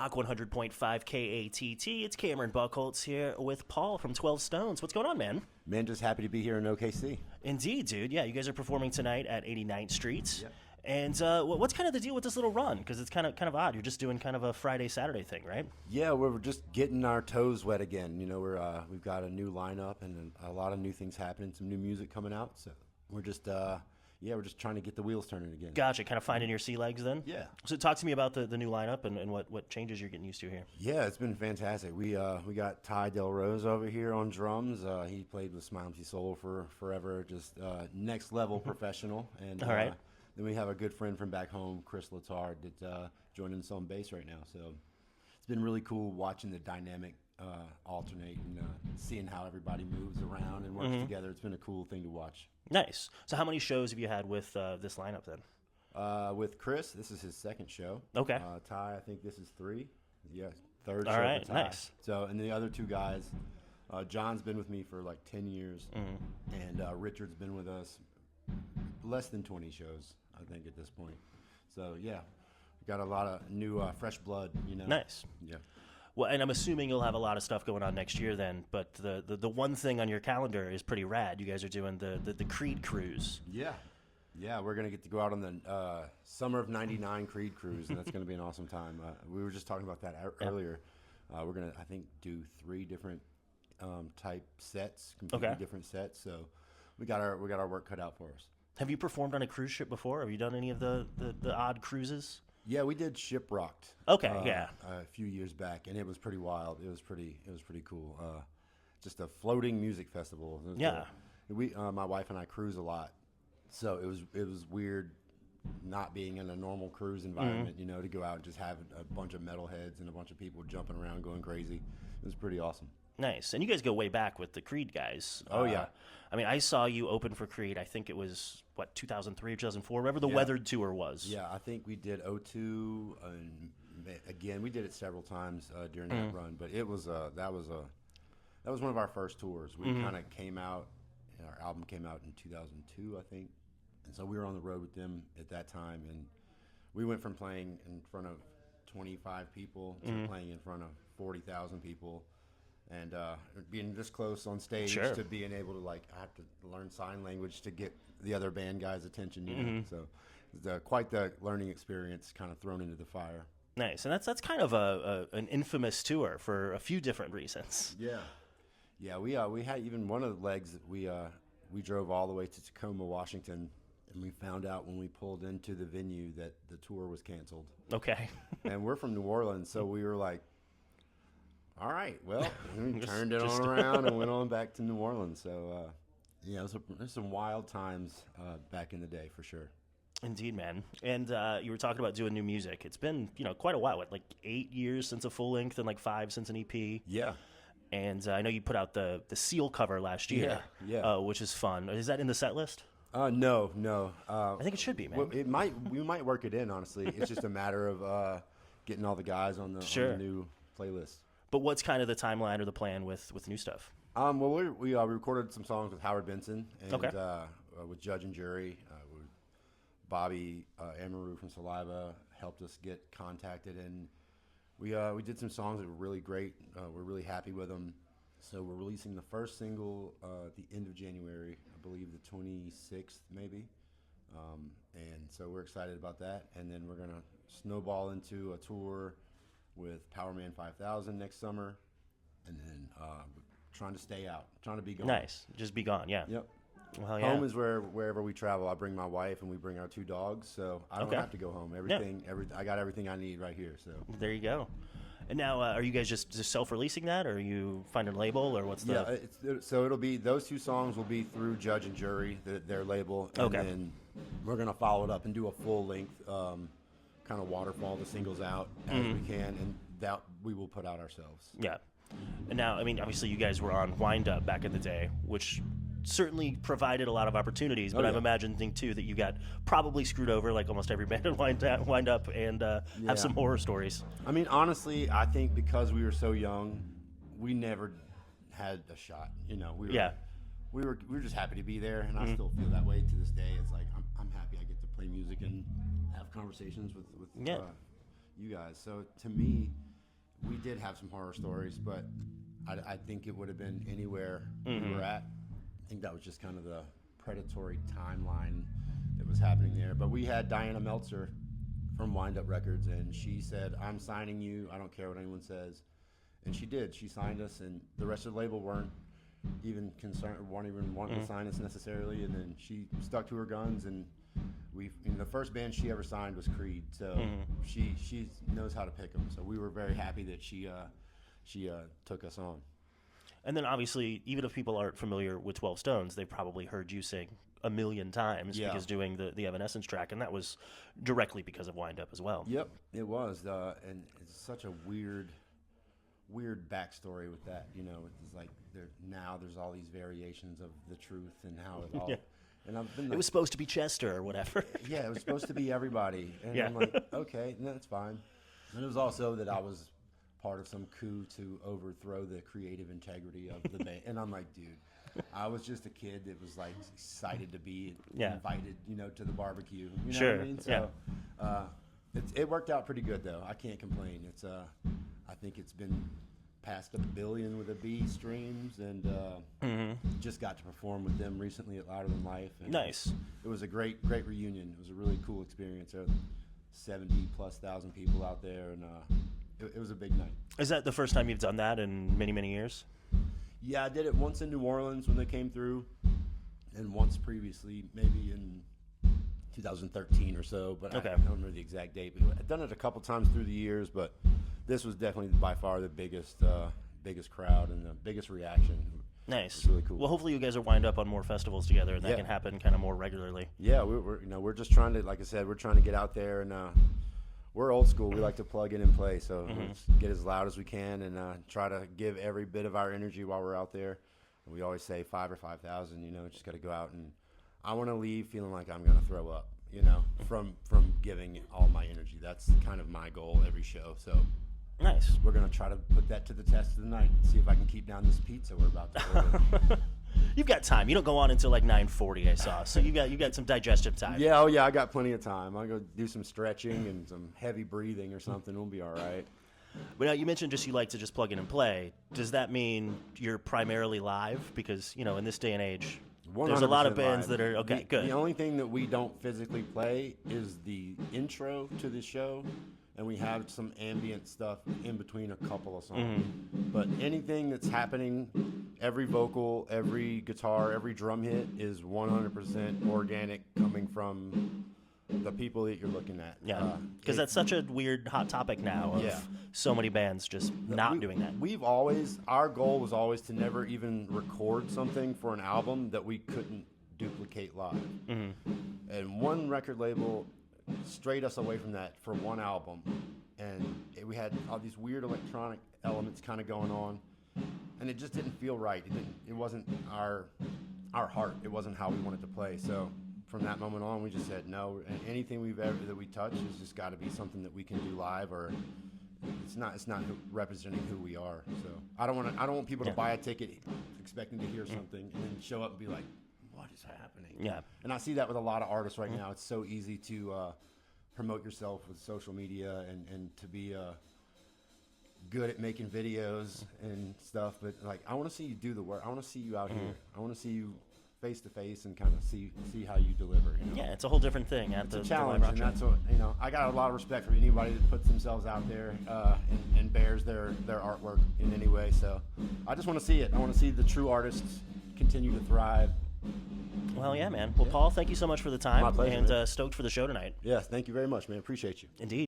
Rock 100.5 KATT. It's Cameron Buchholtz here with Paul from 12 Stones. What's going on, man? Man, just happy to be here in OKC. Indeed, dude. Yeah, you guys are performing tonight at 89th Street. Yep. And what's kind of the deal with this little run? Because it's kind of odd. You're just doing kind of a Friday, Saturday thing, right? Yeah, we're just getting our toes wet again. You know, we've got a new lineup and a lot of new things happening, some new music coming out. So we're just trying to get the wheels turning again. Gotcha. Kind of finding your sea legs then? Yeah. So talk to me about the new lineup and what changes you're getting used to here. Yeah, it's been fantastic. We got Ty Del Rose over here on drums. He played with Smile Empty Soul for forever, just next level professional. And all right. Then we have a good friend from back home, Chris Letard, that's joining us on bass right now. So it's been really cool watching the dynamic alternate and seeing how everybody moves around and works together. It's been a cool thing to watch. Nice. So how many shows have you had with this lineup then? With Chris, this is his second show. Okay. Ty, I think this is 3. Yeah, third all show right, for Ty. nice. So, and the other two guys, John's been with me for like 10 years, and Richard's been with us less than 20 shows, I think, at this point. So, yeah, we got a lot of new, fresh blood, you know. Nice. Yeah. Well, and I'm assuming you'll have a lot of stuff going on next year then, but the one thing on your calendar is pretty rad. You guys are doing the Creed cruise. Yeah. Yeah, we're going to get to go out on the Summer of 99 Creed cruise, and that's going to be an awesome time. We were just talking about that earlier. We're going to, I think, do 3 different type sets, completely different sets. So we got our work cut out for us. Have you performed on a cruise ship before? Have you done any of the odd cruises? Yeah, we did Shipwrecked. Okay, yeah. A few years back, and it was pretty wild. It was pretty cool. Just a floating music festival. Yeah. My wife and I cruise a lot, so it was weird not being in a normal cruise environment. You know, to go out and just have a bunch of metalheads and a bunch of people jumping around, going crazy. It was pretty awesome. Nice. And you guys go way back with the Creed guys. Oh, yeah. I mean, I saw you open for Creed, I think it was, 2003 or 2004, whatever the Weathered tour was. Yeah, I think we did 02, and again, we did it several times during that run, but that was one of our first tours. We kind of came out, our album came out in 2002, I think, and so we were on the road with them at that time, and we went from playing in front of 25 people to playing in front of 40,000 people. And being this close on stage to being able to, like, I have to learn sign language to get the other band guys' attention, you know. So it's quite the learning experience kind of thrown into the fire. Nice. And that's kind of an infamous tour for a few different reasons. Yeah. Yeah, we had even one of the legs that we drove all the way to Tacoma, Washington, and we found out when we pulled into the venue that the tour was canceled. Okay. And we're from New Orleans, so we were like, all right, well, we turned it on around and went on back to New Orleans. So, there's some wild times back in the day for sure. Indeed, man. And you were talking about doing new music. It's been, quite a while, like 8 years since a full length and like 5 since an EP. Yeah. And I know you put out the Seal cover last year, which is fun. Is that in the set list? No. I think it should be, man. Well, we might work it in, honestly. It's just a matter of getting all the guys on the new playlist. But what's kind of the timeline or the plan with new stuff? Well, we recorded some songs with Howard Benson and with Judge and Jury. Bobby Amaru from Saliva helped us get contacted, and we did some songs that were really great. We're really happy with them. So we're releasing the first single at the end of January, I believe the 26th maybe. And so we're excited about that. And then we're going to snowball into a tour with Power Man 5000 next summer, and then trying to stay out, trying to be gone. Nice, just be gone. Yeah. Yep. Well, yeah. Home is wherever we travel. I bring my wife and we bring our 2 dogs, so I don't have to go home. I got everything I need right here. So there you go. And now, are you guys just self-releasing that, or are you finding a label, or what's the? Yeah, so it'll be those 2 songs will be through Judge and Jury, their label, and then we're gonna follow it up and do a full length. Kind of waterfall the singles out as we can, and that we will put out ourselves. Yeah. And now, I mean, obviously you guys were on Wind Up back in the day, which certainly provided a lot of opportunities, but I'm imagining too that you got probably screwed over like almost every band in Wind Up and have some horror stories. I mean, honestly, I think because we were so young, we never had a shot. We were just happy to be there, and I still feel that way to this day. It's like I'm happy I get to play music and have conversations with you guys. So to me, we did have some horror stories, but I think it would have been anywhere we were at. I think that was just kind of the predatory timeline that was happening there. But we had Diana Meltzer from Wind Up Records, and she said, I'm signing you. I don't care what anyone says. And she did. She signed us, and the rest of the label weren't even concerned, weren't even wanting to sign us necessarily. And then she stuck to her guns, and the first band she ever signed was Creed. So she knows how to pick them. So we were very happy that she took us on. And then obviously, even if people aren't familiar with 12 Stones, they've probably heard you sing a million times because doing the Evanescence track, and that was directly because of Wind Up as well. Yep, it was. And it's such a weird backstory with that. It's like there's all these variations of the truth and how it all. And I've been it was supposed to be Chester or whatever. Yeah, it was supposed to be everybody. And I'm like, okay, that's fine. And it was also that I was part of some coup to overthrow the creative integrity of the band. And I'm like, dude, I was just a kid that was like excited to be invited, to the barbecue. You know what I mean? So it worked out pretty good though. I can't complain. It's I think it's been past 1 billion with a B streams, and just got to perform with them recently at Louder Than Life. And nice. It was a great reunion. It was a really cool experience. There were 70,000+ people out there, and it was a big night. Is that the first time you've done that in many, many years? Yeah, I did it once in New Orleans when they came through, and once previously, maybe in 2013 or so, but I don't remember the exact date. But I've done it a couple times through the years, but this was definitely by far the biggest crowd and the biggest reaction. Nice. It's really cool. Well, hopefully you guys are wind up on more festivals together, and that can happen kind of more regularly. Yeah, we're just trying to, like I said, we're trying to get out there, and we're old school. We like to plug in and play, so let's get as loud as we can and try to give every bit of our energy while we're out there. And we always say 5 or 5,000. Just got to go out, and I want to leave feeling like I'm going to throw up. From giving all my energy. That's kind of my goal every show. So. Nice. We're going to try to put that to the test of the night and see if I can keep down this pizza we're about to order. You've got time. You don't go on until like 9:40, I saw. So you got some digestive time. Yeah, I got plenty of time. I'll go do some stretching and some heavy breathing or something. We'll be all right. But now you mentioned you like to just plug in and play. Does that mean you're primarily live? Because, in this day and age, there's a lot of bands live. that are, good. The only thing that we don't physically play is the intro to the show. And we have some ambient stuff in between a couple of songs. But anything that's happening, every vocal, every guitar, every drum hit is 100% organic, coming from the people that you're looking at. Yeah, because that's such a weird hot topic now of so many bands just not doing that. Our goal was always to never even record something for an album that we couldn't duplicate live. And one record label strayed us away from that for one album, and we had all these weird electronic elements kind of going on, and it just didn't feel right. It wasn't our heart. It wasn't how we wanted to play. So from that moment on, we just said no. And anything that we touch has just got to be something that we can do live, or it's not representing who we are. So I don't want people to buy a ticket expecting to hear something and then show up and be like, what is happening? Yeah. And I see that with a lot of artists right now. It's so easy to promote yourself with social media and to be good at making videos and stuff. But like, I want to see you do the work. I want to see you out here. I want to see you face to face and kind of see how you deliver. Yeah, it's a whole different thing. It's a challenge, and that's what I got a lot of respect for anybody that puts themselves out there and bears their artwork in any way. So I just want to see it. I want to see the true artists continue to thrive. Well, yeah, man. Well, Paul, thank you so much for the time. My pleasure, and stoked for the show tonight. Yes, thank you very much, man. Appreciate you. Indeed.